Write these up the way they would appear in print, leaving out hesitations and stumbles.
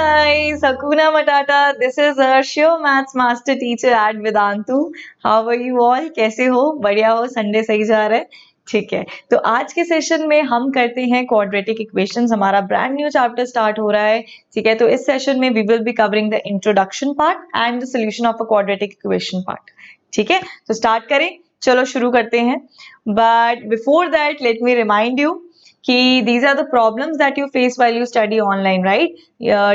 guys, Hakuna Matata. This is your maths master teacher at Vedantu. How are you all? कैसे हो? बढ़िया हो? Sunday सही जा रहा है? ठीक है, तो आज के सेशन में हम करते हैं क्वाड्रेटिक इक्वेशंस. हमारा ब्रांड न्यू चैप्टर स्टार्ट हो रहा है. ठीक है, तो इस सेशन में we will be covering the introduction part and the solution of a quadratic equation part. ठीक है, तो स्टार्ट करें. चलो शुरू करते हैं. But before that let me remind you कि these are the problems that you face while you study online, right?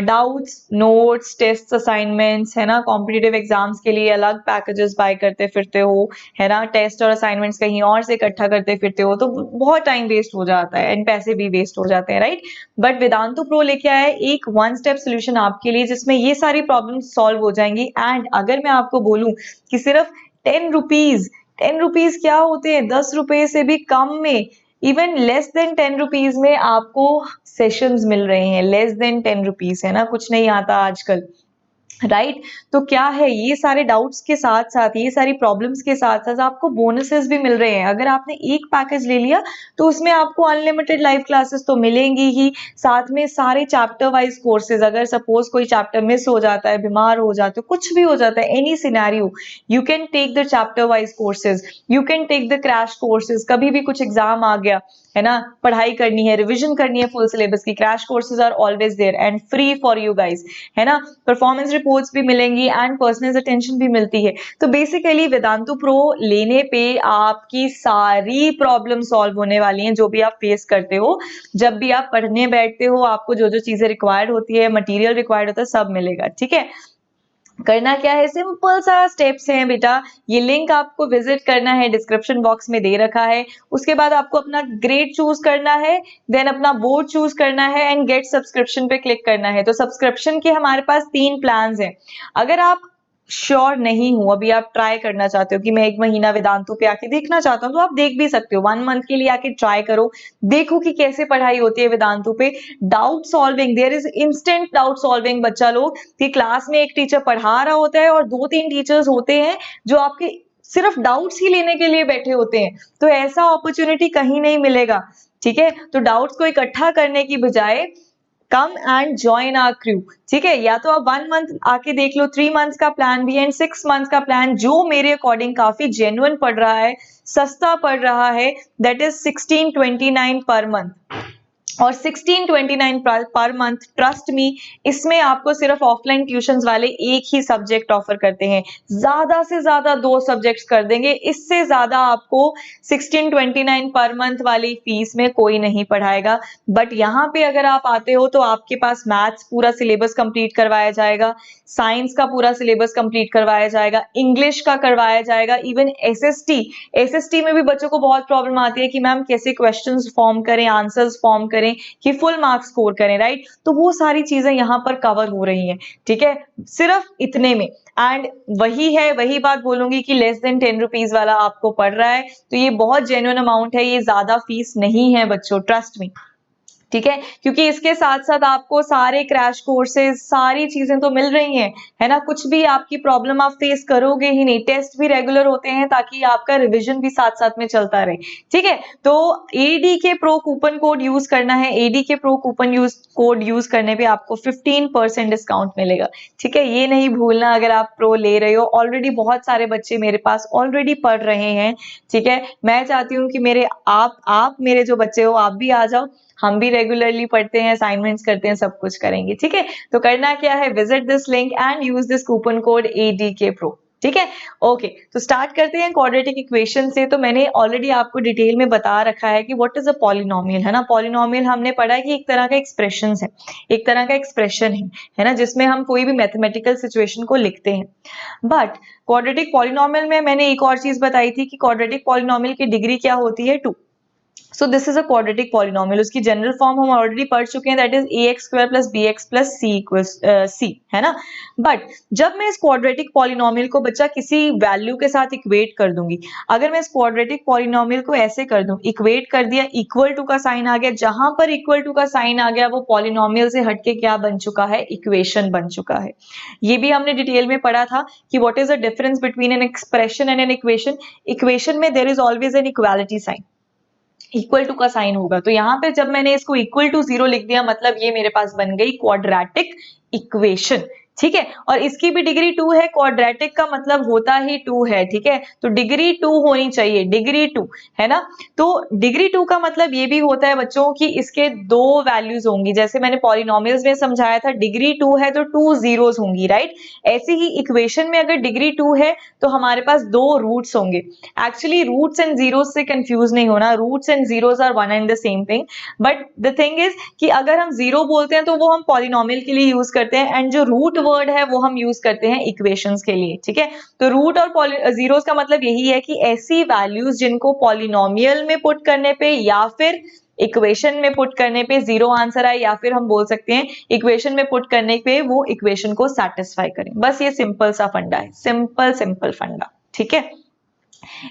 Doubts, notes, tests, assignments, है ना. कॉम्पिटिटिव एग्जाम्स के लिए अलग पैकेजेस बाय करते फिरते हो, है ना. टेस्ट और असाइनमेंट्स कहीं और से इकट्ठा करते फिरते हो तो बहुत टाइम वेस्ट हो जाता है एंड पैसे भी वेस्ट हो जाते हैं, राइट. बट वेदांतु प्रो लेके आया है एक वन स्टेप सोल्यूशन आपके लिए जिसमें ये सारी प्रॉब्लम्स सॉल्व हो जाएंगी. एंड अगर मैं आपको बोलूं कि सिर्फ 10 रुपीज क्या होते हैं, 10 रुपए से भी कम में, इवन लेस देन 10 रुपीज में आपको सेशंस मिल रहे हैं. लेस देन 10 रुपीज, है ना, कुछ नहीं आता आजकल, राइट. तो क्या है, ये सारे डाउट्स के साथ साथ, ये सारी प्रॉब्लम्स के साथ साथ आपको बोनसेस भी मिल रहे हैं. अगर आपने एक पैकेज ले लिया तो उसमें आपको अनलिमिटेड लाइव क्लासेस तो मिलेंगी ही, साथ में सारे चैप्टर वाइज कोर्सेज. अगर सपोज कोई चैप्टर मिस हो जाता है, बीमार हो जाते हो, कुछ भी हो जाता है, any scenario, you can take the chapter wise courses, you can take the crash courses. कभी भी कुछ एग्जाम आ गया, है ना, पढ़ाई करनी है, रिविजन करनी है फुल सिलेबस की, crash courses are always there and free for you guys, है ना. परफॉर्मेंस रिपोर्ट्स भी मिलेंगी एंड पर्सनल अटेंशन भी मिलती है. तो बेसिकली वेदांतु प्रो लेने पे आपकी सारी प्रॉब्लम सॉल्व होने वाली हैं जो भी आप फेस करते हो. जब भी आप पढ़ने बैठते हो आपको जो जो चीजें रिक्वायर्ड होती है, मटेरियल रिक्वायर्ड होता है, सब मिलेगा. ठीक है, करना क्या है, सिंपल सा स्टेप्स हैं बेटा. ये लिंक आपको विजिट करना है, डिस्क्रिप्शन बॉक्स में दे रखा है. उसके बाद आपको अपना ग्रेड चूज करना है, देन अपना बोर्ड चूज करना है एंड गेट सब्सक्रिप्शन पे क्लिक करना है. तो सब्सक्रिप्शन के हमारे पास 3 प्लान्स हैं. अगर आप श्योर नहीं हो, अभी आप ट्राई करना चाहते हो कि मैं 1 महीना वेदांतु पे आके देखना चाहता हूँ, तो आप देख भी सकते हो. 1 मंथ के लिए आके ट्राई करो, देखो कि कैसे पढ़ाई होती है वेदांतु पे. Doubt solving, there is instant doubt solving. बच्चा लोग कि क्लास में एक टीचर पढ़ा रहा होता है और 2-3 टीचर्स होते हैं जो आपके सिर्फ डाउट्स ही लेने के लिए बैठे होते हैं. तो ऐसा अपॉर्चुनिटी कहीं नहीं मिलेगा. ठीक है, तो डाउट्स को इकट्ठा करने की बजाय come and join our crew. ठीक है, या तो आप 1 मंथ आके देख लो, 3 मंथ्स का प्लान भी है एंड 6 मंथ्स का प्लान जो मेरे अकॉर्डिंग काफी जेन्युइन पड़ रहा है, सस्ता पड़ रहा है, दैट इज 1629 पर मंथ. और 1629 पर मंथ, ट्रस्ट मी, इसमें आपको सिर्फ ऑफलाइन ट्यूशंस वाले एक ही सब्जेक्ट ऑफर करते हैं. ज्यादा से ज्यादा 2 सब्जेक्ट्स कर देंगे, इससे ज्यादा आपको 1629 पर मंथ वाली फीस में कोई नहीं पढ़ाएगा. बट यहाँ पे अगर आप आते हो तो आपके पास मैथ्स पूरा सिलेबस कंप्लीट करवाया जाएगा, साइंस का पूरा सिलेबस कंप्लीट करवाया जाएगा, इंग्लिश का करवाया जाएगा, इवन एसएसटी में भी बच्चों को बहुत प्रॉब्लम आती है कि मैम कैसे क्वेश्चंस फॉर्म करें, आंसर्स फॉर्म करें कि फुल मार्क्स स्कोर करें, राइट. तो वो सारी चीजें यहाँ पर कवर हो रही हैं. ठीक है, सिर्फ इतने में. एंड वही बात बोलूंगी कि लेस देन 10 रुपीज वाला आपको पड़ रहा है, तो ये बहुत जेन्युइन अमाउंट है, ये ज्यादा फीस नहीं है बच्चों, ट्रस्ट मी. ठीक है, क्योंकि इसके साथ साथ आपको सारे क्रैश कोर्सेज, सारी चीजें तो मिल रही हैं, है ना. कुछ भी आपकी प्रॉब्लम आप फेस करोगे ही नहीं. टेस्ट भी रेगुलर होते हैं ताकि आपका रिवीजन भी साथ साथ में चलता रहे. ठीक है, तो एडीके प्रो कूपन कोड यूज करना है. एडीके प्रो कूपन कोड यूज करने पे आपको 15% डिस्काउंट मिलेगा. ठीक है, ये नहीं भूलना अगर आप प्रो ले रहे हो. ऑलरेडी बहुत सारे बच्चे मेरे पास ऑलरेडी पढ़ रहे हैं. ठीक है, मैं चाहती हूँ कि मेरे आप मेरे जो बच्चे हो आप भी आ जाओ, हम भी रेगुलरली पढ़ते हैं, असाइनमेंट्स करते हैं, सब कुछ करेंगे. ठीक है, तो करना क्या है, visit this link and use this coupon code ADK Pro. ठीक है, ओके. तो स्टार्ट करते हैं क्वाड्रेटिक इक्वेशन से. तो मैंने ऑलरेडी आपको डिटेल में बता रखा है कि व्हाट इज अ पॉलिनोमियल, है ना. पॉलिनोमियल हमने पढ़ा है कि एक तरह का एक्सप्रेशन है, एक तरह का एक्सप्रेशन है ना, जिसमें हम कोई भी मैथमेटिकल सिचुएशन को लिखते हैं. बट क्वाड्रेटिक पॉलिनोमियल में मैंने एक और चीज बताई थी कि क्वाड्रेटिक पॉलिनोमियल की डिग्री क्या होती है, 2. So this is a quadratic polynomial. उसकी जनरल फॉर्म हम ऑलरेडी पढ़ चुके हैं, that is ax² + bx + c = c, है ना. बट जब मैं इस क्वाड्रेटिक पॉलिनोमियल को बच्चा किसी वैल्यू के साथ इक्वेट कर दूंगी, अगर मैं इस क्वाड्रेटिक पॉलिनोमियल को ऐसे कर दूं, इक्वेट कर दिया, इक्वल टू का साइन आ गया, जहां पर इक्वल टू का साइन आ गया वो पॉलिनोमियल से हटके क्या बन चुका है, इक्वेशन बन चुका है. ये भी हमने डिटेल में पढ़ा था कि what is the difference between an expression and an equation. Equation में there is always an equality sign, equal to का साइन होगा. तो यहाँ पे जब मैंने इसको इक्वल टू 0 लिख दिया, मतलब ये मेरे पास बन गई क्वाड्रेटिक इक्वेशन, ठीक है। और इसकी भी डिग्री 2 है, क्वाड्रेटिक का मतलब होता ही 2 है, ठीक है। तो डिग्री 2 होनी चाहिए, डिग्री 2, है ना। तो डिग्री 2 का मतलब ये भी होता है बच्चों कि इसके 2 वैल्यूज होंगी, जैसे मैंने पॉलिनोमियल्स में समझाया था, डिग्री 2 है तो 2 जीरोस होंगी, राइट। ऐसे ही इक्वेशन में अगर डिग्री 2 है तो हमारे पास 2 रूट्स होंगे। एक्चुअली रूट्स एंड जीरोस से कंफ्यूज नहीं होना, roots and zeros are one and the same thing, but the thing is कि अगर हम जीरो बोलते हैं तो वो हम पॉलिनोमियल के लिए यूज करते हैं, एंड जो रूट वर्ड है वो हम यूज करते हैं इक्वेशंस के लिए, ठीक है। तो रूट और जीरोस का मतलब यही है कि ऐसी वैल्यूज जिनको पॉलिनोमियल में पुट करने पे या फिर इक्वेशन में पुट करने पे जीरो आंसर आए, या फिर हम बोल सकते हैं इक्वेशन में पुट करने पे वो इक्वेशन को सेटिस्फाई करें। बस ये सिंपल सा फंडा है, सिंपल फंडा, ठीक है।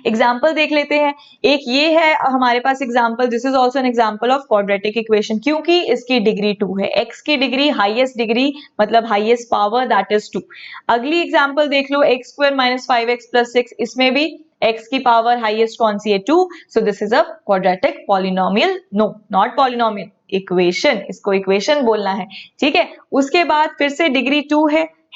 एग्जाम्पल देख लेते हैं। एक ये है हमारे पास example, this is also an example of quadratic equation, क्योंकि इसकी डिग्री 2 है, x की डिग्री हाईएस्ट डिग्री मतलब हाईएस्ट पावर दैट इज 2। अगली एग्जाम्पल देख लो, x square minus 5x plus 6, इसमें भी x की पावर हाईएस्ट कौन सी है, 2। So this is a quadratic polynomial, no not polynomial, equation, इसको इक्वेशन बोलना है, ठीक है। उसके बाद फिर से डिग्री 2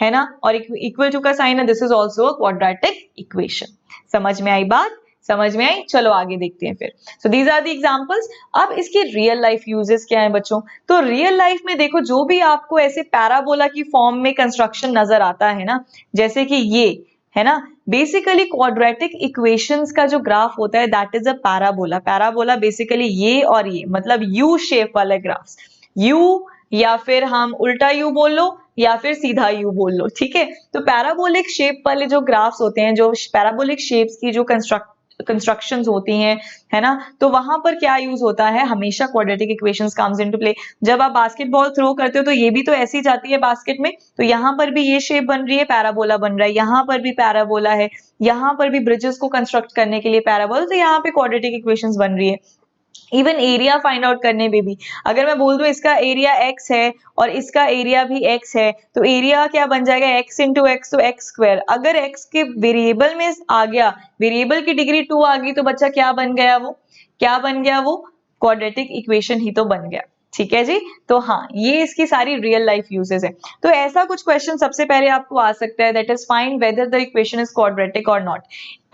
है ना, और इक्वल टू का साइन है, this is also a quadratic equation. समझ में आई बात, समझ में आई। चलो आगे देखते हैं फिर। So these are the examples. अब इसके रियल लाइफ यूजेस क्या हैं बच्चों। तो रियल लाइफ में देखो, जो भी आपको ऐसे पैराबोला की फॉर्म में कंस्ट्रक्शन नजर आता है ना, जैसे कि ये है ना, बेसिकली क्वाड्रेटिक इक्वेशंस का जो ग्राफ होता है that is a parabola. Parabola basically ये और ये मतलब यू शेप वाले ग्राफ्स, यू या फिर हम उल्टा यू बोल लो या फिर सीधा यू बोल लो, ठीक है। तो पैराबोलिक शेप वाले जो ग्राफ्स होते हैं, जो पैराबोलिक शेप्स की जो कंस्ट्रक्शंस होती हैं, है ना, तो वहां पर क्या यूज होता है, हमेशा quadratic equations comes into play. जब आप बास्केटबॉल थ्रो करते हो तो ये भी तो ऐसी जाती है बास्केट में, तो यहाँ पर भी ये शेप बन रही है, पैराबोला बन रहा है, यहाँ पर भी पैराबोला है, यहाँ पर भी ब्रिजेस को कंस्ट्रक्ट करने के लिए पैराबोला, तो यहाँ पे क्वाड्रेटिक इक्वेशंस बन रही है। इवन एरिया फाइंड आउट करने में भी, अगर मैं बोल दूं इसका एरिया x है और इसका एरिया भी x है, तो एरिया क्या बन जाएगा, x इंटू एक्स, तो एक्स स्क्वायर। अगर x के वेरिएबल में आ गया, वेरिएबल की डिग्री 2 आ गई, तो बच्चा क्या बन गया, वो क्या बन गया, वो क्वाड्रेटिक इक्वेशन ही तो बन गया, ठीक है जी। तो हाँ, ये इसकी सारी रियल लाइफ यूजेस है। तो ऐसा कुछ क्वेश्चन सबसे पहले आपको आ सकता है, that is find whether the equation is quadratic और नॉट।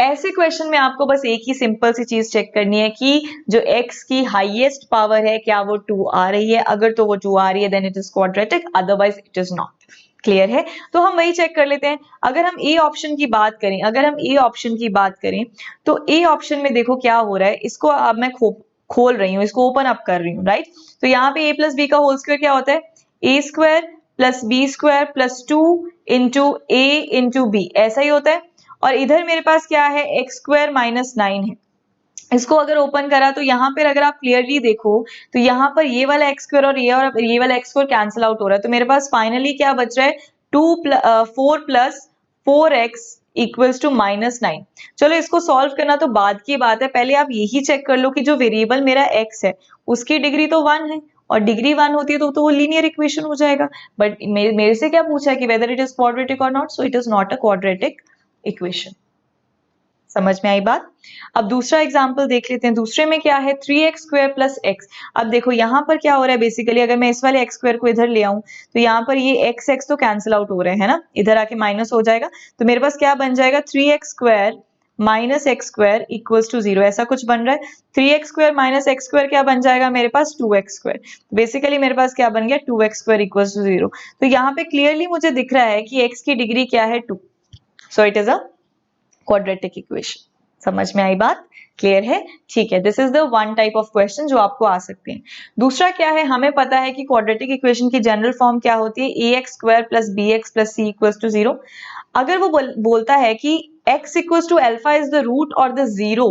ऐसे क्वेश्चन में आपको बस एक ही सिंपल सी चीज चेक करनी है कि जो x की हाईएस्ट पावर है क्या वो 2 आ रही है, अगर तो वो 2 आ रही है then it is quadratic, otherwise it is not. Clear है। तो हम वही चेक कर लेते हैं। अगर हम ए ऑप्शन की बात करें, तो ए ऑप्शन में देखो क्या हो रहा है, इसको अब मैं खोल रही हूँ, इसको ओपन अप कर रही हूँ, राइट। तो यहाँ पे a प्लस बी का होल स्क्वायर क्या होता है, a square plus B square plus 2 into a into b, ऐसा ही होता है। और इधर मेरे पास क्या है, एक्स स्क्वायर माइनस 9 है। इसको अगर ओपन करा तो यहाँ पर अगर आप क्लियरली देखो तो यहाँ पर ये वाला एक्स स्क्वायर और ये वाला एक्स स्क्वायर कैंसिल आउट हो रहा है, तो मेरे पास फाइनली क्या बच रहा है, 4 प्लस 4x इक्वल्स टू -9। चलो इसको सॉल्व करना तो बाद की बात है, पहले आप यही चेक कर लो कि जो वेरिएबल मेरा x है उसकी डिग्री तो 1 है, और डिग्री 1 होती है तो वो लीनियर इक्वेशन हो जाएगा। बट मेरे से क्या पूछा है कि वेदर इट इज क्वाड्रेटिक और not, so it is not a quadratic equation. समझ में आई बात। अब दूसरा एग्जाम्पल देख लेते हैं। दूसरे में क्या है, 3x स्क्वायर प्लस एक्स। अब देखो यहाँ पर क्या हो रहा है, बेसिकली अगर मैं इस वाले एक्स स्क्वायर को इधर ले आऊं तो यहाँ पर ये एक्स एक्स तो कैंसिल आउट हो रहे हैं ना, इधर आके माइनस हो जाएगा, तो मेरे पास क्या बन जाएगा, 3x square minus x square equals to 0, ऐसा कुछ बन रहा है। 3x square minus x square क्या बन जाएगा मेरे पास, 2x स्क्वायर। बेसिकली मेरे पास क्या बन गया, 2x स्क्वायर इक्वल्स टू 0। तो यहाँ पे क्लियरली मुझे दिख रहा है कि x की डिग्री क्या है, 2, so it is a quadratic equation. समझ में आई बात, क्लियर है, ठीक है। This is the one type of question जो आपको आ सकते हैं। दूसरा क्या है, हमें पता है कि क्वाड्रेटिक इक्वेशन की जनरल फॉर्म क्या होती है, ax square plus bx plus c equals to 0। अगर वो बोलता है कि x equals to alpha is the root और the 0,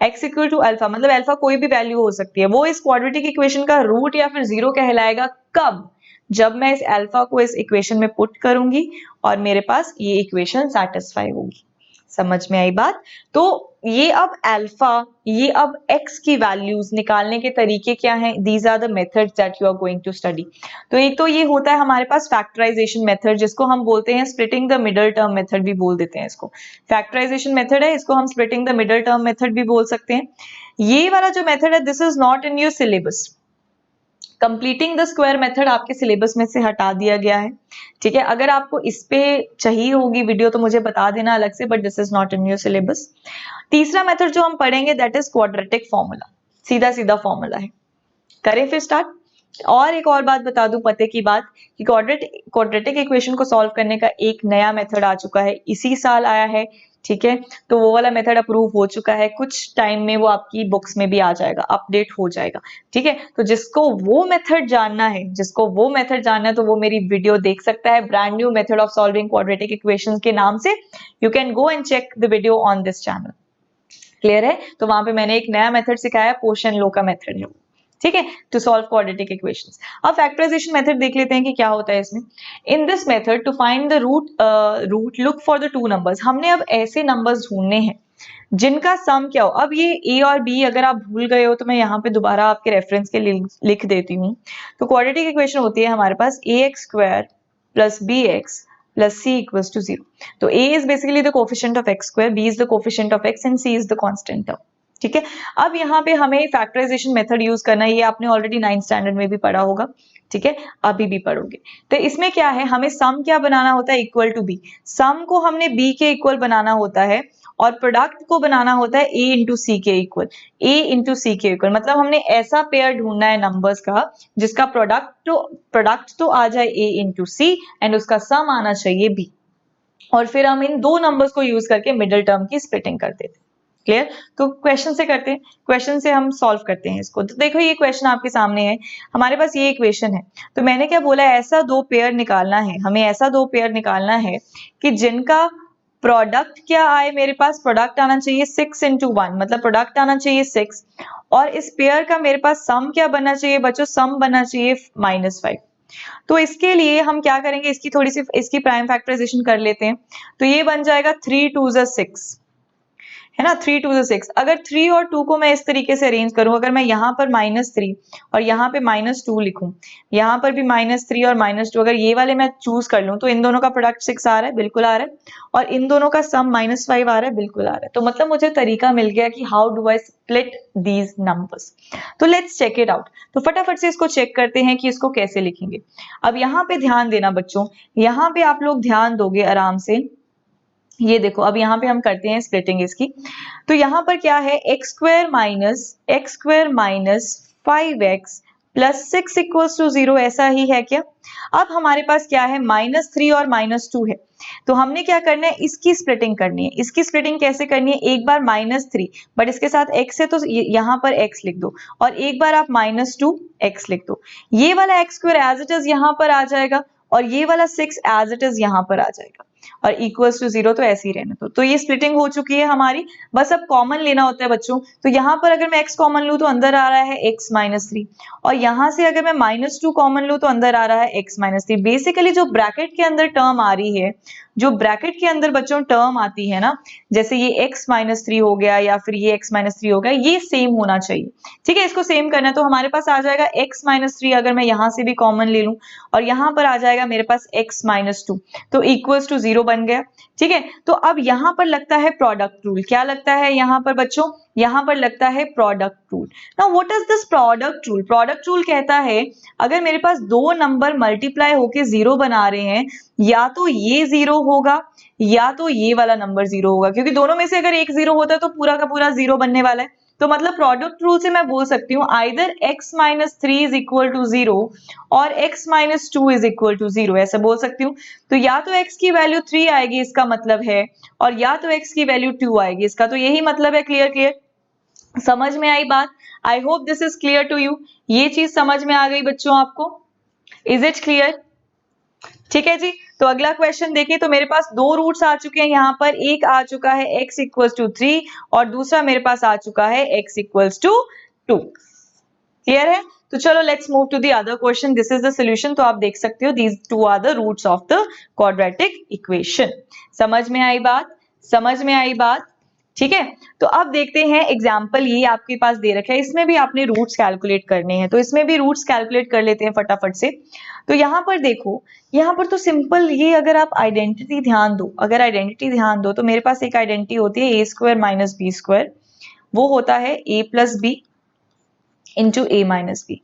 x equal to alpha मतलब अल्फा कोई भी वैल्यू हो सकती है, वो इस क्वाड्रेटिक इक्वेशन का रूट या फिर 0 कहलाएगा। कब, जब मैं इस अल्फा को इस इक्वेशन में पुट करूंगी और मेरे पास ये इक्वेशन सेटिस्फाई होगी। समझ में आई बात। तो ये अब अल्फा, ये अब x की वैल्यूज निकालने के तरीके क्या हैं, these are the methods that you are going to study. तो एक तो ये होता है हमारे पास फैक्टराइजेशन मेथड, जिसको हम बोलते हैं splitting the middle term method भी बोल देते हैं इसको। फैक्टराइजेशन मेथड है, इसको हम splitting the middle term method भी बोल सकते हैं। ये वाला जो मेथड है, this is not in your syllabus, completing the square method आपके सिलेबस में से हटा दिया गया है, ठीक है। अगर आपको इस पे चाहिए होगी वीडियो तो मुझे बता देना अलग से, but this is not in your syllabus. तीसरा मेथड जो हम पढ़ेंगे दैट इज क्वाड्रेटिक फॉर्मूला, सीधा सीधा फॉर्मूला है। करें फिर स्टार्ट। और एक और बात बता दूं पते की बात कि क्वाड्रेटिक इक्वेशन को सॉल्व करने का एक नया मेथड आ चुका है, इसी साल आया है, ठीक है। तो वो वाला मेथड अप्रूव हो चुका है, कुछ टाइम में वो आपकी बुक्स में भी आ जाएगा, अपडेट हो जाएगा, ठीक है। तो जिसको वो मेथड जानना है तो वो मेरी वीडियो देख सकता है, brand new method of solving quadratic equation के नाम से। You can go and check the video on this channel. Clear है? तो वहां पे मैंने एक नया मेथड सिखाया, पोशन लो का मेथड है, ठीक है, टू सॉल्व क्वाड्रेटिक इक्वेशंस। अब फैक्टराइजेशन मेथड देख लेते हैं कि क्या होता है इसमें। In this method to find the root look for the two numbers. हमने अब ऐसे नंबर्स ढूंढने हैं जिनका सम क्या हो। अब ये a और b अगर आप भूल गए हो तो मैं यहाँ पे दोबारा आपके रेफरेंस के लिए लिख देती हूँ। तो क्वाड्रेटिक इक्वेशन होती है हमारे पास ax square plus bx plus c equals to 0. तो a is basically the coefficient of x square, b is the coefficient of x and c is the constant term. ठीक है। अब यहाँ पे हमें फैक्टराइजेशन मेथड यूज करना है, ये आपने ऑलरेडी 9th स्टैंडर्ड में भी पढ़ा होगा, ठीक है, अभी भी पढ़ोगे। तो इसमें क्या है, हमें सम क्या बनाना होता है, इक्वल टू बी। सम को हमने b के इक्वल बनाना होता है और प्रोडक्ट को बनाना होता है a इंटू सी के इक्वल। a इंटू सी के इक्वल मतलब हमने ऐसा पेयर ढूंढना है नंबर्स का जिसका प्रोडक्ट तो आ जाए a इंटू सी एंड उसका सम आना चाहिए b, और फिर हम इन दो नंबर्स को यूज करके मिडिल टर्म की स्प्लिटिंग करते थे। क्लियर? तो क्वेश्चन से करते हैं, क्वेश्चन से हम सॉल्व करते हैं इसको। तो देखो ये क्वेश्चन आपके सामने है, हमारे पास ये इक्वेशन है। तो मैंने क्या बोला, ऐसा दो पेयर निकालना है, हमें ऐसा दो पेयर निकालना है कि जिनका प्रोडक्ट क्या आए, मेरे पास प्रोडक्ट आना चाहिए 6 इंटू 1, मतलब प्रोडक्ट आना चाहिए 6, और इस पेयर का मेरे पास सम क्या बनना चाहिए बच्चों, सम बनना चाहिए -5। तो इसके लिए हम क्या करेंगे, इसकी थोड़ी सी इसकी प्राइम फैक्टराइजेशन कर लेते हैं। तो ये बन जाएगा 3 2 6, है ना, 3 2 6। अगर 3 और 2 को मैं इस तरीके से अरेंज करूं, अगर मैं यहाँ पर -3 और यहाँ पे -2 लिखूं, यहाँ पर भी -3 और -2, अगर ये वाले मैं चूज कर लूं तो इन दोनों का प्रोडक्ट 6 आ रहा है, बिल्कुल आ रहा है, और इन दोनों का सम -5 आ रहा है, बिल्कुल आ रहा है। तो मतलब मुझे तरीका मिल गया कि how do I split these numbers. तो लेट्स चेक इट आउट। तो फटाफट से इसको चेक करते हैं कि इसको कैसे लिखेंगे। अब यहाँ पे ध्यान देना बच्चों, यहाँ पे आप लोग ध्यान दोगे आराम से। ये देखो अब यहाँ पे हम करते हैं स्प्लिटिंग इसकी। तो यहाँ पर क्या है, x square minus 5x plus 6 equals to 0, ऐसा ही है क्या। अब हमारे पास क्या है, -3 और -2 है। तो हमने क्या करना है, इसकी स्प्लिटिंग करनी है। इसकी स्प्लिटिंग कैसे करनी है, एक बार -3 बट इसके साथ x है तो यहाँ पर x लिख दो, और एक बार आप -2x लिख दो। ये वाला x square as it is यहाँ पर आ जाएगा और ये वाला 6 एज इट इज यहाँ पर आ जाएगा, और इक्वल्स टू 0 तो ऐसे ही रहने दो। तो ये स्प्लिटिंग हो चुकी है हमारी, बस अब कॉमन लेना होता है बच्चों। तो यहाँ पर अगर मैं x कॉमन लूं तो अंदर आ रहा है x -3, और यहाँ से अगर मैं -2 कॉमन लूं तो अंदर आ रहा है x -3। बेसिकली जो ब्रैकेट के अंदर टर्म आ रही है, जो ब्रैकेट के अंदर बच्चों टर्म आती है ना, जैसे ये x -3 हो गया या फिर ये x -3 हो गया, ये सेम होना चाहिए, ठीक है। इसको सेम करना है तो हमारे पास आ जाएगा x -3, अगर मैं यहाँ से भी कॉमन ले लूं, और यहाँ पर आ जाएगा मेरे पास x -2, तो इक्वल्स टू 0 बन गया, ठीक है। तो अब यहाँ पर लगता है प्रोडक्ट रूल। क्या लगता है यहाँ पर बच्चों, यहाँ पर लगता है product rule. Now what is this product rule? Product rule कहता है अगर मेरे पास दो नंबर मल्टीप्लाई होके 0 बना रहे हैं, या तो ये 0 होगा या तो ये वाला नंबर 0 होगा, क्योंकि दोनों में से अगर एक 0 होता है तो पूरा का पूरा 0 बनने वाला है। तो मतलब प्रोडक्ट रूल से मैं बोल सकती हूँ either x -3 is equal to 0 और x -2 इज इक्वल टू 0, ऐसा बोल सकती हूँ। तो या तो x की वैल्यू 3 आएगी, इसका मतलब है, और या तो x की वैल्यू 2 आएगी, इसका तो यही मतलब है। क्लियर? समझ में आई बात? I hope this is clear to you. ये चीज समझ में आ गई बच्चों आपको? Is it clear? ठीक है जी। तो अगला क्वेश्चन देखिए। तो मेरे पास दो रूट्स आ चुके हैं यहाँ पर, एक आ चुका है x इक्वल्स टू 3 और दूसरा मेरे पास आ चुका है x इक्वल्स टू 2। क्लियर है? तो चलो let's move to the other question. This is the solution. तो आप देख सकते हो these two are the roots of the quadratic equation. समझ में आई बात? ठीक है। तो अब देखते हैं एग्जाम्पल, ये आपके पास दे रखा है, इसमें भी आपने रूट्स कैलकुलेट करने हैं, तो इसमें भी रूट्स कैलकुलेट कर लेते हैं फटाफट से। तो यहाँ पर देखो, यहाँ पर तो सिंपल, ये अगर आप आइडेंटिटी ध्यान दो तो मेरे पास एक आइडेंटिटी होती है a square minus b square, वो होता है a plus b into a minus b,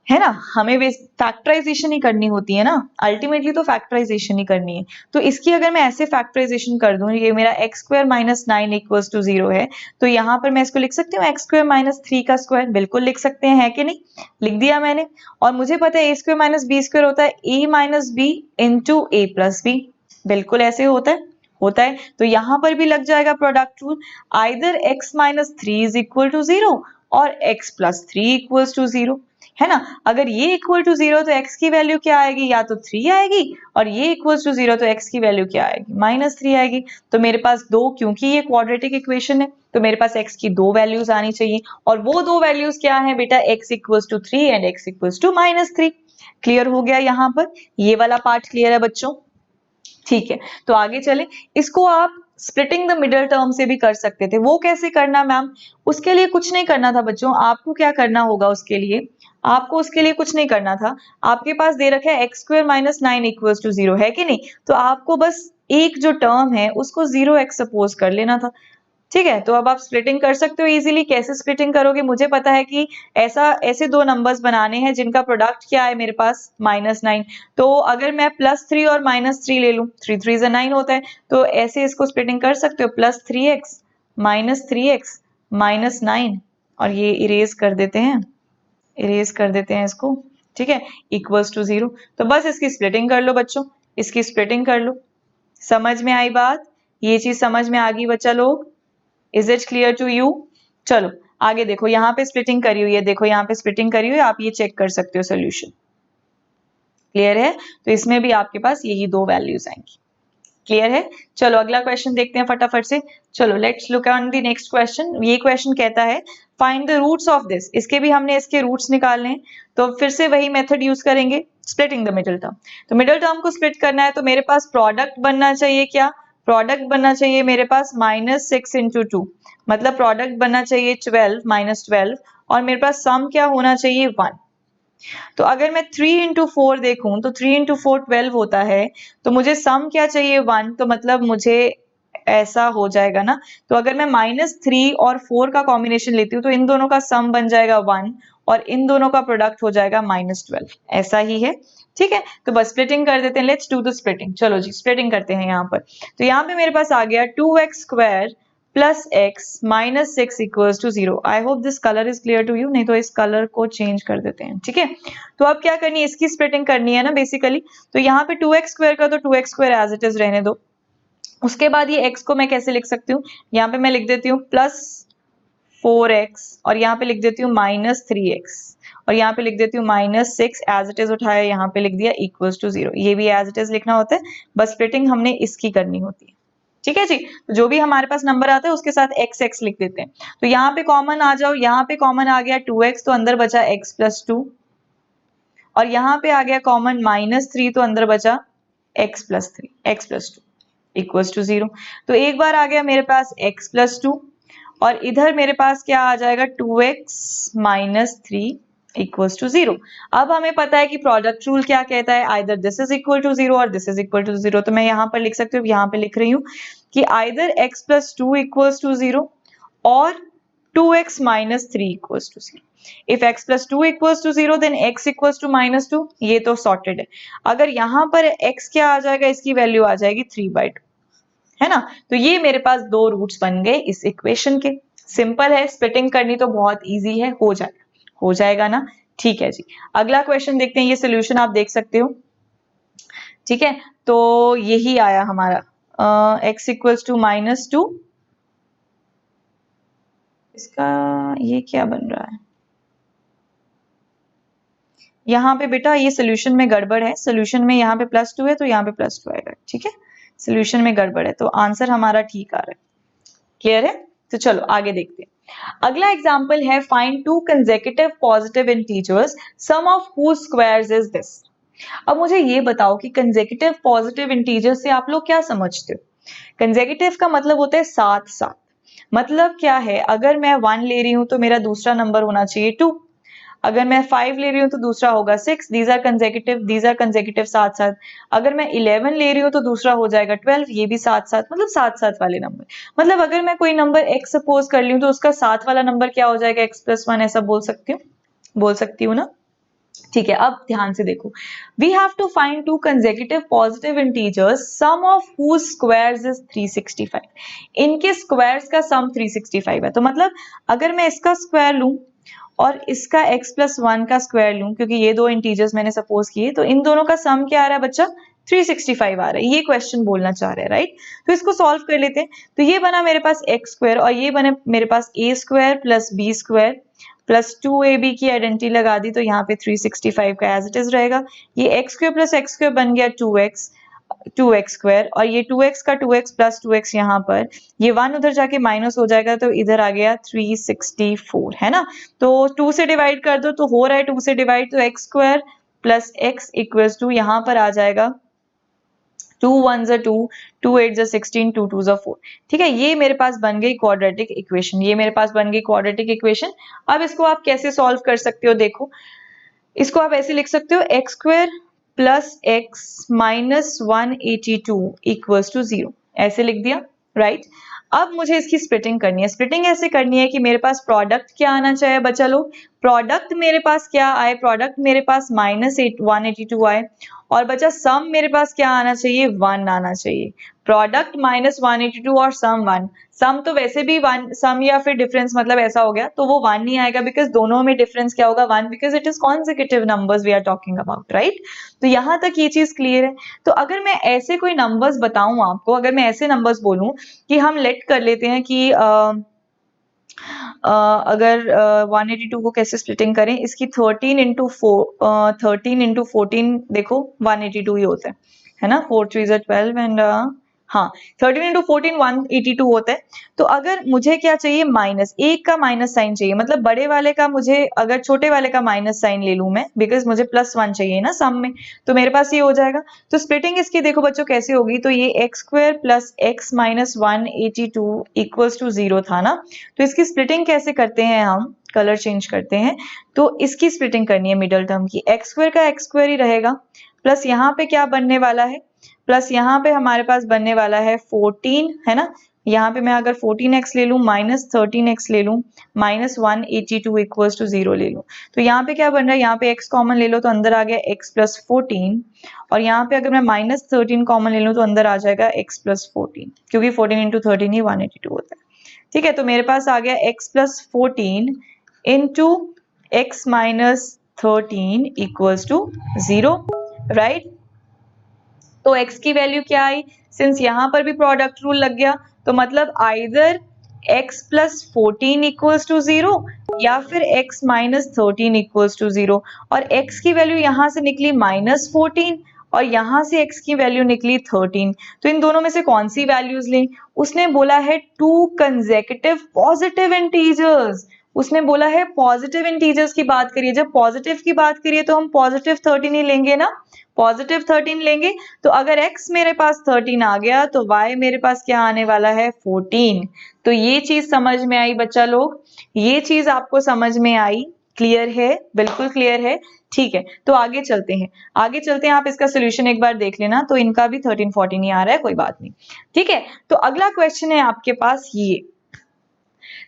है ना, हमें फैक्टराइजेशन ही करनी होती है ना, अल्टीमेटली तो फैक्टराइजेशन ही करनी है। तो इसकी अगर मैं ऐसे फैक्टराइजेशन कर दूं, ये मेरा x square minus 9 equals to 0 है, तो यहाँ पर मैं इसको लिख सकती हूँ एक्स स्क्वायर माइनस 3 का स्क्वायर, बिल्कुल लिख सकते हैं, है कि नहीं, लिख दिया मैंने। और मुझे पता है ए स्क्वायर माइनस बी स्क्वायर होता है ए माइनस बी इंटू ए प्लस बी, बिल्कुल ऐसे होता है। तो यहाँ पर भी लग जाएगा product rule, either x minus 3 is equal to 0 और एक्स प्लस 3 इक्वल्स टू 0, है ना। अगर ये इक्वल टू 0 तो x की वैल्यू क्या आएगी, या तो 3 आएगी, और ये इक्वल्स टू 0 तो x की वैल्यू क्या आएगी, -3 आएगी। तो मेरे पास दो, क्योंकि ये क्वाड्रेटिक इक्वेशन है तो मेरे पास x की दो वैल्यूज आनी चाहिए, और वो दो वैल्यूज क्या है बेटा, x equals to 3 and x equals to -3। Clear हो गया यहाँ पर, ये वाला पार्ट क्लियर है बच्चों, ठीक है। तो आगे चले, इसको आप स्प्लिटिंग द मिडल टर्म से भी कर सकते थे, वो कैसे करना मैम, उसके लिए कुछ नहीं करना था बच्चों, आपको क्या करना होगा, उसके लिए आपको उसके लिए कुछ नहीं करना था, आपके पास दे रखा है x square minus 9 equals to 0, है कि नहीं, तो आपको बस एक जो टर्म है उसको 0x सपोज कर लेना था, ठीक है। तो अब आप स्प्लिटिंग कर सकते हो इजीली, कैसे स्प्लिटिंग करोगे, मुझे पता है कि ऐसे दो नंबर्स बनाने हैं जिनका प्रोडक्ट क्या है मेरे पास -9, तो अगर मैं +3 और -3 ले लूं, 3 3 से 9 होता है, तो ऐसे इसको स्प्लिटिंग कर सकते हो, +3x -3x -9, और ये इरेज कर देते हैं इसको, ठीक है, इक्वल्स टू 0। तो बस इसकी स्प्लिटिंग कर लो बच्चों, इसकी स्प्लिटिंग कर लो, समझ में आई बात, ये चीज समझ में आ गई बच्चा लोग, is it clear to you. चलो आगे देखो, यहाँ पे स्प्लिटिंग करी हुई है, देखो यहाँ पे स्प्लिटिंग करी हुई है, आप ये चेक कर सकते हो सोल्यूशन, क्लियर है। तो इसमें भी आपके पास यही दो वैल्यूज आएंगी, क्लियर है। चलो अगला क्वेश्चन देखते हैं फटाफट से, चलो let's look on the next question. ये क्वेश्चन कहता है find the roots of this, इसके भी हमने इसके रूट्स निकालने हैं, तो फिर से वही मेथड यूज करेंगे, स्प्लिटिंग द मिडिल टर्म। तो मिडिल टर्म को स्प्लिट करना है, तो मेरे पास प्रोडक्ट बनना चाहिए, क्या प्रोडक्ट बनना चाहिए मेरे पास -6 इंटू 2, मतलब प्रोडक्ट बनना चाहिए 12 -12, और मेरे पास सम क्या होना चाहिए 1। तो अगर मैं 3 इंटू 4 देखूं, तो 3 इंटू 4 12 होता है, तो मुझे सम क्या चाहिए 1, तो मतलब मुझे ऐसा हो जाएगा ना, तो अगर मैं -3 और 4 का कॉम्बिनेशन लेती हूँ, तो इन दोनों का सम बन जाएगा 1 और इन दोनों का प्रोडक्ट हो जाएगा -12, ऐसा ही है, ठीक है। तो बस स्प्लिटिंग कर देते हैं, लेट्स डू द स्प्लिटिंग, चलो जी स्प्लिटिंग करते हैं यहाँ पर। तो यहाँ पे मेरे पास आ गया 2x square plus x minus 6 equals to 0। I hope this colour is clear to you, नहीं तो इस कलर को चेंज कर देते हैं, ठीक है। तो अब क्या करनी है, इसकी स्प्लिटिंग करनी है ना बेसिकली, तो यहाँ पे 2x स्क्वायर का तो 2x square as it is रहने दो, उसके बाद ये x को मैं कैसे लिख सकती हूँ, यहाँ पे मैं लिख देती हूँ +4x, और यहाँ पे लिख देती हूँ -3x, और यहाँ पे लिख देती हूँ -6, एज इट इज उठाया यहाँ पे लिख दिया इक्वल्स टू 0, ये भी एज इट इज लिखना होता है, बस स्प्लिटिंग हमने इसकी करनी होती है, ठीक है जी। तो जो भी हमारे पास नंबर आता है उसके साथ x लिख देते हैं। तो यहाँ पे कॉमन आ जाओ, यहाँ पे कॉमन आ गया 2x, तो अंदर बचा x + 2, और यहाँ पे आ गया कॉमन -3, तो अंदर बचा x + 2 इक्वल्स टू 0। तो एक बार आ गया मेरे पास x + 2, और इधर मेरे पास क्या आ जाएगा 2x - 3 इक्वल्स टू 0। अब हमें पता है कि प्रोडक्ट रूल क्या कहता है, either this is equal to 0 और दिस इज इक्वल टू 0। तो मैं यहाँ पर लिख सकती हूँ, यहाँ पे लिख रही हूँ कि आइदर x + 2 इक्वल्स टू 0 और 2x - 3 equals to 0। If x + 2 equals to 0 then x equals to -2, ये तो सॉर्टेड है। अगर यहाँ पर x क्या आ जाएगा, इसकी वैल्यू आ जाएगी 3/2, है ना। तो ये मेरे पास दो रूट्स बन गए इस इक्वेशन के, सिंपल है, स्प्लिटिंग करनी तो बहुत इजी है, हो जाएगा ना, ठीक है जी। अगला क्वेश्चन देखते हैं, ये सोल्यूशन आप देख सकते हो, ठीक है। तो यही आया हमारा x इक्वल्स टू -2, इसका ये क्या बन रहा है यहाँ पे बेटा, ये सोल्यूशन में गड़बड़ है, सोल्यूशन में यहाँ पे +2 है तो यहाँ पे +2 आएगा, ठीक है, सोल्यूशन में गड़बड़ है, तो आंसर हमारा ठीक आ रहा है, क्लियर है। तो चलो आगे देखते हैं। अगला एग्जांपल है find two consecutive positive integers sum of whose squares is this. अब मुझे ये बताओ कि कंसेक्यूटिव पॉजिटिव इंटीजर्स से आप लोग क्या समझते हो। कंसेक्यूटिव का मतलब होता है साथ साथ, मतलब क्या है, अगर मैं 1 ले रही हूं तो मेरा दूसरा नंबर होना चाहिए 2, अगर मैं 5 ले रही हूँ तो दूसरा होगा 6, दीज आर कंसेक्यूटिव साथ साथ। अगर मैं 11 ले रही हूँ तो दूसरा हो जाएगा 12, ये भी साथ साथ, मतलब साथ साथ वाले नंबर। मतलब अगर मैं कोई नंबर x सपोज कर ली हूँ तो उसका साथ वाला नंबर क्या हो जाएगा, x + 1, ऐसा बोल सकती हूँ ना, ठीक है, अब ध्यान से देखो, we have to find two consecutive positive integers sum of whose squares is 365। इनके स्क्वायर्स का सम 365 है। तो मतलब अगर मैं इसका स्क्वायर लूं और इसका x प्लस 1 का स्क्वायर लूं, क्योंकि ये दो इंटीजर्स मैंने सपोज किए, तो इन दोनों का सम क्या आ रहा है बच्चा, 365 आ रहा है। ये क्वेश्चन बोलना चाह रहे हैं, राइट। तो इसको सॉल्व कर लेते हैं। तो ये बना मेरे पास x स्क्वायर और ये बने मेरे पास a square plus b square plus 2ab की आइडेंटिटी लगा दी, तो यहाँ पे 365 का एज इट इज रहेगा। ये x square plus x square बन गया 2x स्क्वायर, और ये 2x का 2x प्लस 2x यहाँ पर, ये 1 उधर जाके माइनस हो जाएगा, तो इधर आ गया 364, है ना। तो 2 से डिवाइड कर दो, तो हो रहा है 2 से डिवाइड, तो x square plus x equals to यहाँ पर आ जाएगा 2 1 2, 2 8 16, 2 2 4। ठीक है, ये मेरे पास बन गई क्वाड्रेटिक इक्वेशन, ये मेरे पास बन गई क्वाड्रेटिक इक्वेशन। अब इसको आप कैसे सॉल्व कर सकते हो, देखो इसको आप ऐसे लिख सकते हो, x square plus x minus 182 equals to 0, ऐसे लिख दिया, राइट। अब मुझे इसकी स्प्लिटिंग करनी है। स्प्लिटिंग ऐसे करनी है कि मेरे पास प्रोडक्ट क्या आना चाहिए बच्चा लोग, प्रोडक्ट मेरे पास क्या आए, प्रोडक्ट मेरे पास माइनस 182 आए, और बच्चा सम मेरे पास क्या आना चाहिए, 1 आना चाहिए। प्रोडक्ट माइनस 182 और सम 1, सम तो वैसे भी 1, सम या फिर डिफरेंस मतलब ऐसा हो गया, तो वो 1 नहीं आएगा, बिकॉज दोनों में डिफरेंस क्या होगा, 1, because it is consecutive numbers we are talking about, right. तो यहाँ तक ये चीज क्लियर है। तो अगर मैं ऐसे कोई नंबर्स बताऊं आपको, अगर मैं ऐसे नंबर्स बोलूं कि हम लेट कर लेते हैं कि अगर 182 को कैसे स्प्लिटिंग करें, इसकी 13 इंटू 14 देखो 182 ही होता है ना, 4 3 12 एंड हाँ 13 इंटू 14 182 होता है। तो अगर मुझे क्या चाहिए, माइनस, एक का माइनस साइन चाहिए, मतलब बड़े वाले का मुझे, अगर छोटे वाले का माइनस साइन ले लूं मैं, बिकॉज मुझे प्लस 1 चाहिए ना सम में, तो मेरे पास ये हो जाएगा। तो स्प्लिटिंग इसकी देखो बच्चों कैसे होगी, तो ये x square plus x minus 182 equals to 0 था ना। तो इसकी स्प्लिटिंग कैसे करते हैं, हम कलर चेंज करते हैं। तो इसकी स्प्लिटिंग करनी है मिडल टर्म की, एक्स स्क्वायर का एक्स स्क्वायर ही रहेगा, प्लस यहाँ पे क्या बनने वाला है, प्लस यहाँ पे हमारे पास बनने वाला है 14, है ना। यहाँ पे मैं अगर 14x ले लूँ, माइनस 13x ले लूँ, माइनस 182 इक्वल्स टू 0 ले लूँ, तो यहाँ पे क्या बन रहा है, यहाँ पे x कॉमन ले लो तो अंदर आ गया x प्लस 14, और यहाँ पे अगर मैं माइनस 13 कॉमन ले लूँ तो अंदर आ जाएगा x प्लस 14, क्योंकि 14 इंटू 13 ही 182 होता है। ठीक है, तो मेरे पास आ गया x plus 14 into x minus 13 equals to 0, right. तो x की वैल्यू क्या आई, सिंस यहाँ पर भी प्रोडक्ट रूल लग गया, तो मतलब either x plus 14 equals to 0 या फिर x माइनस 13 इक्वल्स टू 0, और x की वैल्यू यहाँ से निकली माइनस 14 और यहाँ से x की वैल्यू निकली 13, तो इन दोनों में से कौन सी वैल्यूज लें। उसने बोला है टू कंसेक्यूटिव पॉजिटिव इंटीजर्स, उसने बोला है पॉजिटिव इंटीजर्स की बात करिए, जब पॉजिटिव की बात करिए तो हम पॉजिटिव 13 ही लेंगे ना, पॉजिटिव 13 लेंगे। तो अगर x मेरे पास 13 आ गया तो y मेरे पास क्या आने वाला है, 14। तो ये चीज समझ में आई बच्चा लोग, ये चीज आपको समझ में आई, क्लियर है, बिल्कुल क्लियर है। ठीक है, तो आगे चलते हैं, आगे चलते हैं, आप इसका सोल्यूशन एक बार देख लेना। तो इनका भी 13 14 ही आ रहा है, कोई बात नहीं। ठीक है, तो अगला क्वेश्चन है आपके पास ये,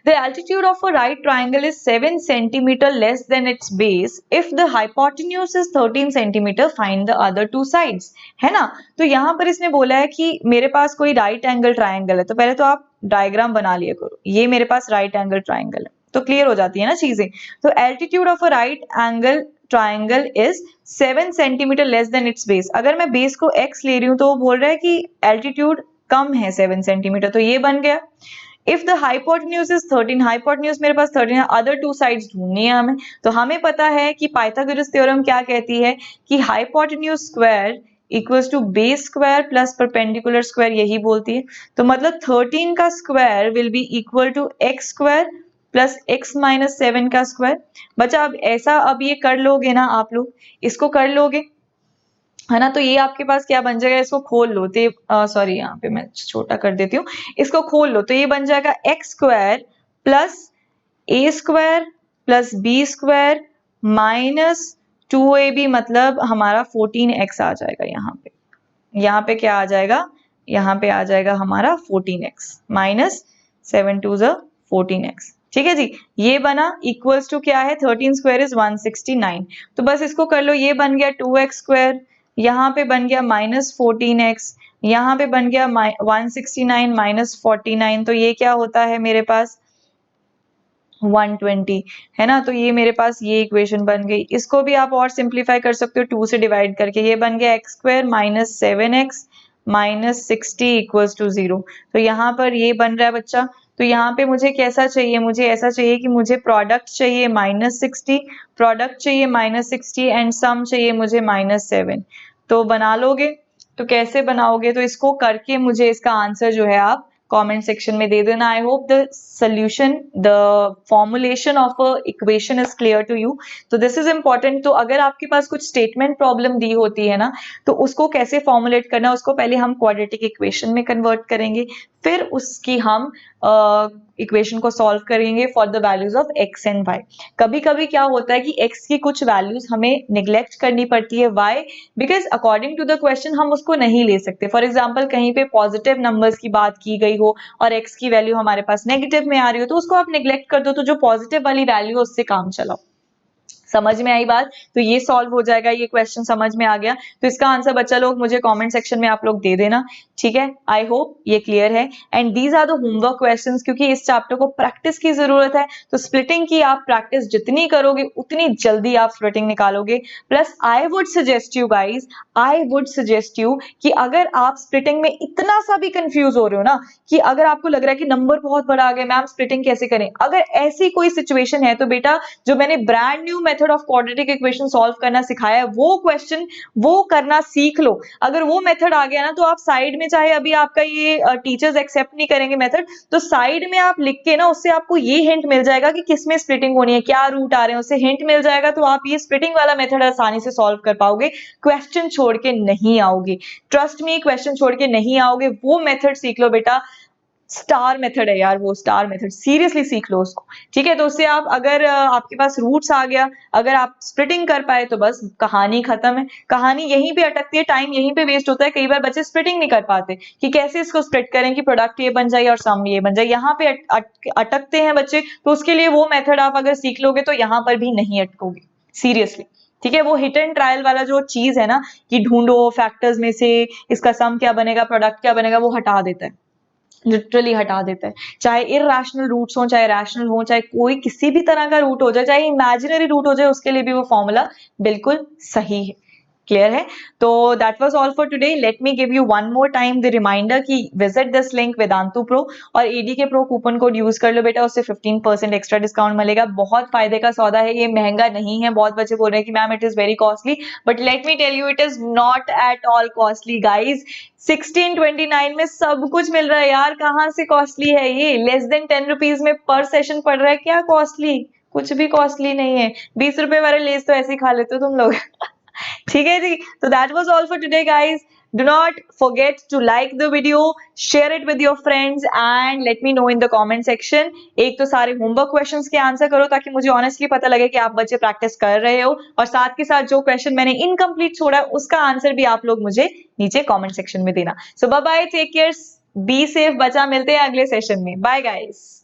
the altitude of a right triangle is 7 centimeter less than its base. If the hypotenuse is 13 centimeter, find the other two sides. है ना। तो यहाँ पर इसने बोला है कि मेरे पास कोई राइट एंगल ट्राइंगल है, तो पहले तो आप डायग्राम बना लिया करो, ये मेरे पास राइट एंगल ट्राइंगल है, तो क्लियर हो जाती है ना चीजें। तो altitude of a right angle triangle is 7 centimetre less than it's base. अगर मैं बेस को x ले रही हूँ तो वो बोल रहा है कि एल्टीट्यूड कम है 7 सेंटीमीटर, तो ये बन गया। If the hypotenuse is 13, hypotenuse मेरे पास 13 है, अदर टू साइड्स ढूंढनी है हमें। तो हमें पता है कि पाइथागोरस थ्योरम क्या कहती है कि hypotenuse square equals to base square plus perpendicular square, यही बोलती है। तो मतलब 13 का square will be equal to x square plus x minus 7 का स्क्वायर। बच्चा अब ऐसा, अब ये कर लोगे ना आप लोग, इसको कर लोगे है ना, तो ये आपके पास क्या बन जाएगा, इसको खोल लो, तो सॉरी यहाँ पे मैं छोटा कर देती हूँ, इसको खोल लो, तो ये बन जाएगा X square plus A square plus B square minus 2ab, मतलब हमारा 14x आ जाएगा। यहाँ पे क्या आ जाएगा, यहाँ पे आ जाएगा हमारा 14x माइनस 7 2 14x। ठीक है जी, ये बना इक्वल्स टू क्या है 13 स्क्वायर इज 169। तो बस इसको कर लो, ये बन गया 2x स्क्वायर, यहाँ पे बन गया -14x, यहाँ पे बन गया 169 -49, तो ये क्या होता है मेरे पास 120 है ना। तो ये मेरे पास ये इक्वेशन बन गई। इसको भी आप और सिंप्लीफाई कर सकते हो 2 से डिवाइड करके, ये बन गया x square -7x -60 equals to 0। तो यहाँ पर ये बन रहा है बच्चा। तो यहाँ पे मुझे कैसा चाहिए, मुझे ऐसा चाहिए कि मुझे प्रोडक्ट चाहिए -60, प्रोडक्ट चाहिए -60 एंड सम चाहिए मुझे -7। तो बना लोगे? तो कैसे बनाओगे? तो इसको करके मुझे इसका आंसर जो है आप कमेंट सेक्शन में दे देना। I hope the solution, the formulation of a equation is clear to you. तो this is important। तो अगर आपके पास कुछ स्टेटमेंट प्रॉब्लम दी होती है ना, तो उसको कैसे फॉर्मुलेट करना है, उसको पहले हम क्वाड्रेटिक इक्वेशन में कन्वर्ट करेंगे, फिर उसकी हम इक्वेशन को सॉल्व करेंगे for the values of x and y। कभी कभी क्या होता है कि x की कुछ वैल्यूज हमें निग्लेक्ट करनी पड़ती है, y because according to the question हम उसको नहीं ले सकते। फॉर एग्जाम्पल कहीं पे पॉजिटिव नंबर्स की बात की गई हो और x की वैल्यू हमारे पास नेगेटिव में आ रही हो, तो उसको आप निग्लेक्ट कर दो, तो जो पॉजिटिव वाली वैल्यू है उससे काम चलाओ। समझ में आई बात? तो ये सॉल्व हो जाएगा, ये क्वेश्चन समझ में आ गया। तो इसका आंसर बच्चा लोग मुझे कमेंट सेक्शन में आप लोग दे देना, ठीक है। आई होप ये क्लियर है। And these are the homework questions, क्योंकि इस चैप्टर को प्रैक्टिस की जरूरत है। तो स्प्लिटिंग की आप प्रैक्टिस जितनी करोगे उतनी जल्दी आप स्प्लिटिंग निकालोगे। Plus I would suggest you guys, I would suggest you कि अगर आप स्प्लिटिंग में इतना सा भी कंफ्यूज हो रहे हो ना, कि अगर आपको लग रहा है कि नंबर बहुत बड़ा आ गया, मैम स्प्लिटिंग कैसे करें, अगर ऐसी कोई सिचुएशन है, तो बेटा जो मैंने brand new method of quadratic equation solve करना सिखाया है, वो क्वेश्चन वो करना सीख लो। अगर वो मेथड आ गया ना, तो आप साइड में, चाहे अभी आपका ये टीचर्स एक्सेप्ट नहीं करेंगे मेथड, तो साइड में आप लिख के ना, उससे आपको ये हिंट मिल जाएगा कि किसमें स्प्लिटिंग होनी है, क्या रूट आ रहे हैं, उससे हिंट मिल जाएगा। तो आप ये स्प्लिटिंग वाला मेथड आसानी से सॉल्व कर पाओगे, क्वेश्चन छोड़ के नहीं आओगे। ट्रस्ट मी, क्वेश्चन छोड़ के नहीं आओगे। वो मेथड सीख लो बेटा, स्टार मेथड है यार, वो स्टार मेथड सीरियसली सीख लो उसको, ठीक है। तो उससे आप, अगर आपके पास रूट्स आ गया, अगर आप स्प्लिटिंग कर पाए, तो बस कहानी खत्म है। कहानी यहीं पे अटकती है, टाइम यहीं पे वेस्ट होता है। कई बार बच्चे स्प्लिटिंग नहीं कर पाते कि कैसे इसको स्प्लिट करें कि प्रोडक्ट ये बन जाए और सम ये बन जाए, यहाँ पे अटकते हैं बच्चे। तो उसके लिए वो मेथड आप अगर सीख लोगे तो यहाँ पर भी नहीं अटकोगे, सीरियसली, ठीक है। वो हिट एंड ट्रायल वाला जो चीज है ना, कि ढूंढो फैक्टर्स में से इसका सम क्या बनेगा, प्रोडक्ट क्या बनेगा, वो हटा देता है, लिटरली हटा देता है। चाहे इरैशनल रूट्स हो, चाहे रैशनल हो, चाहे कोई किसी भी तरह का रूट हो जाए, चाहे इमेजिनरी रूट हो जाए, उसके लिए भी वो फॉर्मूला बिल्कुल सही है। क्लियर है? तो that was all for today. Let me give you one more time the reminder कि visit this link Vedantu pro और एडी के प्रो कूपन कोड यूज कर लो बेटा, उससे 15% एक्स्ट्रा डिस्काउंट मिलेगा। बहुत फायदे का सौदा है, ये महंगा नहीं है। बहुत बच्चे बोल रहे हैं कि ma'am it is very costly, but let me tell you it is not at all costly guys. 1629 में सब कुछ मिल रहा है यार, कहाँ से कॉस्टली है ये? लेस देन 10 रुपीज में पर सेशन पड़ रहा है, क्या कॉस्टली? कुछ भी कॉस्टली नहीं है। 20 रुपए वाले लेस तो ऐसे ही खा लेते हो तुम लोग। ठीक है जी। तो that was all for today guys. Do not forget to like the video, share it with your friends and let me know in the comment section। एक तो सारे होमवर्क क्वेश्चंस के आंसर करो, ताकि मुझे ऑनेस्टली पता लगे कि आप बच्चे प्रैक्टिस कर रहे हो, और साथ के साथ जो क्वेश्चन मैंने इनकम्प्लीट छोड़ा है उसका आंसर भी आप लोग मुझे नीचे कमेंट सेक्शन में देना। So bye bye, take care, be safe बच्चा, मिलते हैं अगले सेशन में। Bye guys.